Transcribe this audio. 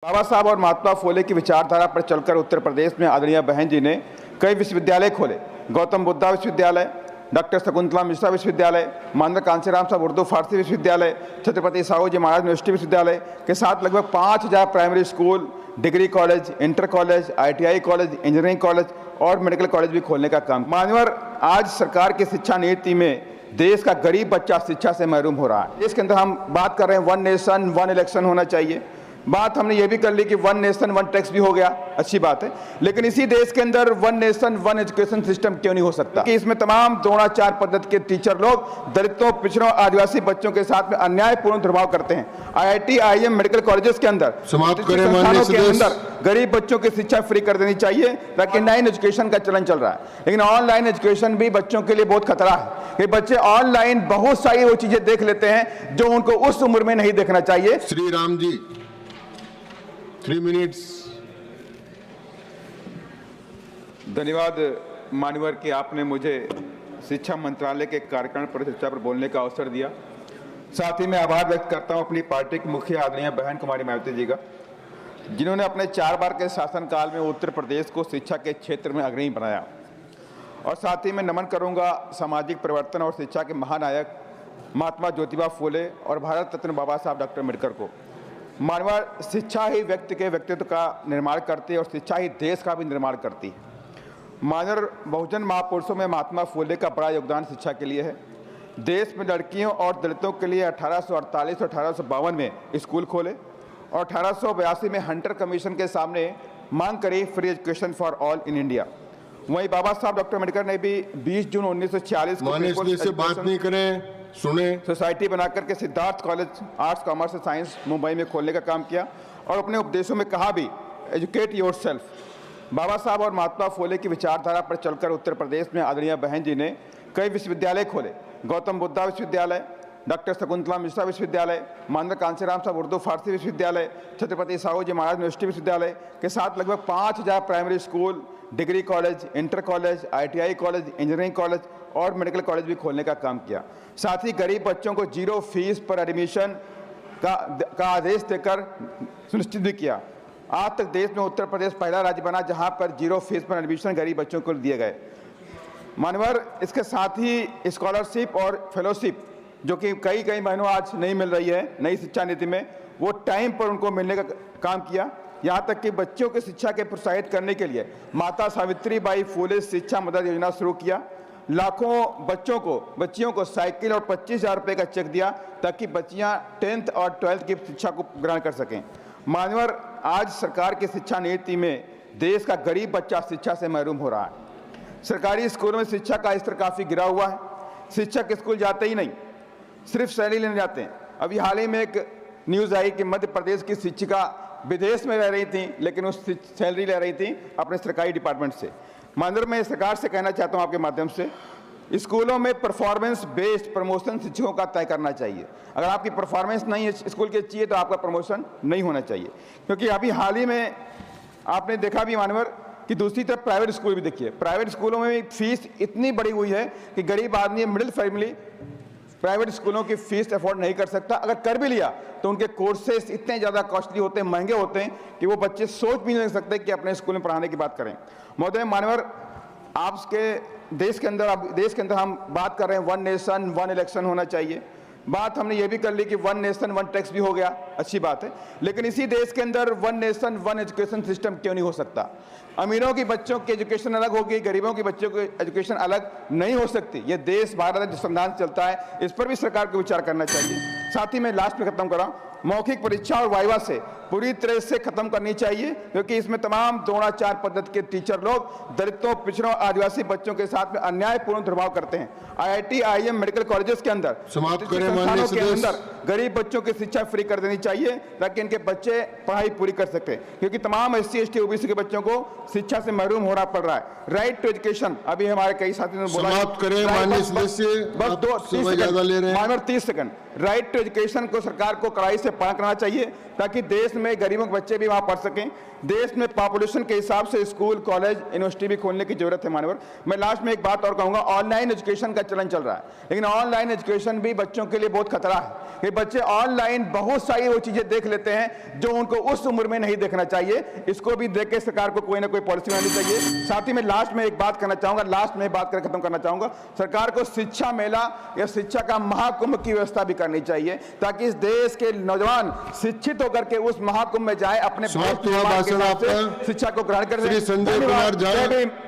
बाबा साहब और महात्मा फुले की विचारधारा पर चलकर उत्तर प्रदेश में आदरणीय बहन जी ने कई विश्वविद्यालय खोले। गौतम बुद्धा विश्वविद्यालय, डॉक्टर शकुंतला मिश्रा विश्वविद्यालय, माननीय कांशीराम साहब उर्दू फारसी विश्वविद्यालय, छत्रपति साहू जी महाराज यूनिवर्सिटी विश्वविद्यालय के साथ लगभग 5000 primary school, degree college, inter college, ITI college, engineering college और मेडिकल कॉलेज भी खोलने का काम। मान्यवर, आज सरकार की शिक्षा नीति में देश का गरीब बच्चा शिक्षा से महरूम हो रहा है। इसके अंदर हम बात कर रहे हैं 1 नेशन 1 इलेक्शन होना चाहिए। बात हमने ये भी कर ली कि 1 नेशन 1 टैक्स भी हो गया, अच्छी बात है, लेकिन इसी देश के अंदर 1 नेशन 1 एजुकेशन सिस्टम क्यों नहीं हो सकता कि इसमें तमाम द्रोणाचार पद्धति के टीचर लोग दलितों, पिछड़ों, आदिवासी बच्चों के साथ में अन्यायपूर्ण दुर्भाव करते हैं। IIT, IIM मेडिकल कॉलेजेस के अंदर गरीब बच्चों की शिक्षा फ्री कर देनी चाहिए ताकि ऑनलाइन एजुकेशन का चलन चल रहा है, लेकिन ऑनलाइन एजुकेशन भी बच्चों के लिए बहुत खतरा है कि बच्चे ऑनलाइन बहुत सारी वो चीजें देख लेते हैं जो उनको उस उम्र में नहीं देखना चाहिए। श्री राम जी 3 मिनट्स। धन्यवाद मान्यवर कि आपने मुझे शिक्षा मंत्रालय के कार्यक्रम पर चर्चा पर बोलने का अवसर दिया। साथ ही मैं आभार व्यक्त करता हूं अपनी पार्टी की मुखिया आदरणीय बहन कुमारी मायावती जी का, जिन्होंने अपने 4 बार के शासनकाल में उत्तर प्रदेश को शिक्षा के क्षेत्र में अग्रणी बनाया। और साथ ही मैं नमन करूंगा सामाजिक परिवर्तन और शिक्षा के महानायक महात्मा ज्योतिबा फुले और भारत रत्न बाबा साहब डॉक्टर अम्बेडकर को। मानव, शिक्षा ही व्यक्ति के व्यक्तित्व का निर्माण करती है और शिक्षा ही देश का भी निर्माण करती है। मानव, बहुजन महापुरुषों में महात्मा फुले का बड़ा योगदान शिक्षा के लिए है। देश में लड़कियों और दलितों के लिए 1848 और 1852 में स्कूल खोले और 1882 में हंटर कमीशन के सामने मांग करी free education for all in India. वहीं बाबा साहब डॉक्टर अम्बेडकर ने भी 20 जून 1946 को बात नहीं करें, सुने, सोसाइटी बनाकर के सिद्धार्थ कॉलेज आर्ट्स, कॉमर्स और साइंस मुंबई में खोलने का काम किया और अपने उपदेशों में कहा भी, एजुकेट योरसेल्फ। बाबा साहब और महात्मा फुले की विचारधारा पर चलकर उत्तर प्रदेश में आदरणीय बहन जी ने कई विश्वविद्यालय खोले। गौतम बुद्धा विश्वविद्यालय, डॉक्टर शकुंतला मिश्रा विश्वविद्यालय, माननीय कांशीराम साहब उर्दू फारसी विश्वविद्यालय, छत्रपति साहू जी महाराज यूनिवर्सिटी विश्वविद्यालय के साथ लगभग 5000 primary school, degree college, inter college, ITI college, engineering college और मेडिकल कॉलेज भी खोलने का काम किया। साथ ही गरीब बच्चों को 0 फीस पर एडमिशन का आदेश देकर सुनिश्चित भी किया। आज तक देश में उत्तर प्रदेश पहला राज्य बना जहां पर 0 फीस पर एडमिशन गरीब बच्चों को दिए गए। मानवर, इसके साथ ही स्कॉलरशिप और फेलोशिप जो कि कई महीनों आज नहीं मिल रही है नई शिक्षा नीति में, वो टाइम पर उनको मिलने का काम किया। यहाँ तक कि बच्चों की शिक्षा के प्रोत्साहित करने के लिए माता सावित्रीबाई फुले शिक्षा मदद योजना शुरू किया। लाखों बच्चियों को साइकिल और 25,000 रुपये का चेक दिया ताकि बच्चियाँ 10th और 12th की शिक्षा को ग्रहण कर सकें। मान्यवर, आज सरकार की शिक्षा नीति में देश का गरीब बच्चा शिक्षा से महरूम हो रहा है। सरकारी स्कूलों में शिक्षा का स्तर काफ़ी गिरा हुआ है। शिक्षक स्कूल जाते ही नहीं, सिर्फ सैलरी लेने जाते हैं। अभी हाल ही में एक न्यूज़ आई कि मध्य प्रदेश की शिक्षिका विदेश में रह रही थी लेकिन उस सैलरी ले रही थी अपने सरकारी डिपार्टमेंट से। माननीय, मैं सरकार से कहना चाहता हूं आपके माध्यम से, स्कूलों में परफॉर्मेंस बेस्ड प्रमोशन शिक्षकों का तय करना चाहिए। अगर आपकी परफॉर्मेंस नहीं है स्कूल के चाहिए तो आपका प्रमोशन नहीं होना चाहिए, क्योंकि अभी हाल ही में आपने देखा भी मानवर कि दूसरी तरफ प्राइवेट स्कूल भी देखिए, प्राइवेट स्कूलों में भी फीस इतनी बड़ी हुई है कि गरीब आदमी, मिडिल फैमिली प्राइवेट स्कूलों की फीस अफोर्ड नहीं कर सकता। अगर कर भी लिया तो उनके कोर्सेस इतने ज़्यादा कॉस्टली होते हैं, महंगे होते हैं कि वो बच्चे सोच भी नहीं सकते कि अपने स्कूल में पढ़ाने की बात करें। महोदय, मान्यवर, आपके देश के अंदर हम बात कर रहे हैं 1 नेशन 1 इलेक्शन होना चाहिए। बात हमने ये भी कर ली कि 1 नेशन 1 टैक्स भी हो गया, अच्छी बात है, लेकिन इसी देश के अंदर 1 नेशन 1 एजुकेशन सिस्टम क्यों नहीं हो सकता। अमीरों की बच्चों की एजुकेशन अलग होगी, गरीबों की बच्चों की एजुकेशन अलग नहीं हो सकती। ये देश भारत जो संविधान चलता है, इस पर भी सरकार को विचार करना चाहिए। साथ ही मैं लास्ट में खत्म कर रहा हूँ, मौखिक परीक्षा और वाइवा से पूरी तरह से खत्म करनी चाहिए, क्योंकि इसमें तमाम द्रोणाचार पद्धति के टीचर लोग दलितों, पिछड़ों, आदिवासी बच्चों के साथ में अन्यायपूर्ण दुर्भाव करते हैं। IIT, IIM मेडिकल कॉलेजेस के अंदर गरीब बच्चों की शिक्षा फ्री कर देनी चाहिए ताकि इनके बच्चे पढ़ाई पूरी कर सके, क्योंकि तमाम SC, ST, OBC के बच्चों को शिक्षा से महरूम होना पड़ रहा है। राइट टू एजुकेशन, अभी हमारे कई साथियों ने बोला, बस 30 सेकंड। राइट टू एजुकेशन को सरकार को कड़ाई से पालन करना चाहिए ताकि देश में गरीबों के बच्चे भी वहाँ पढ़ सकें। देश में पॉपुलेशन के हिसाब से स्कूल, कॉलेज, यूनिवर्सिटी भी खोलने की जरूरत है मानवर। मैं लास्ट में एक बात और कहूँगा, ऑनलाइन एजुकेशन का चलन चल रहा है, लेकिन ऑनलाइन एजुकेशन भी बच्चों के लिए बहुत खतरा है कि बच्चे ऑनलाइन बहुत सारी वो चीज़ें देख लेते हैं जो उनको उस उम्र में नहीं देखना चाहिए। इसको भी देख के सरकार को कोई ना कोई पॉलिसी बनानी चाहिए। साथ ही मैं लास्ट में एक बात करना चाहूँगा, लास्ट में बात कर खत्म करना चाहूँगा, सरकार को शिक्षा मेला या शिक्षा का महाकुंभ की व्यवस्था भी करनी चाहिए ताकि इस देश के नौजवान शिक्षित होकर के उस महाकुंभ में जाए, अपने समाप्त हुआ भाषण आपका। शिक्षा को ग्रहण कर। श्री संजय कुमार झा।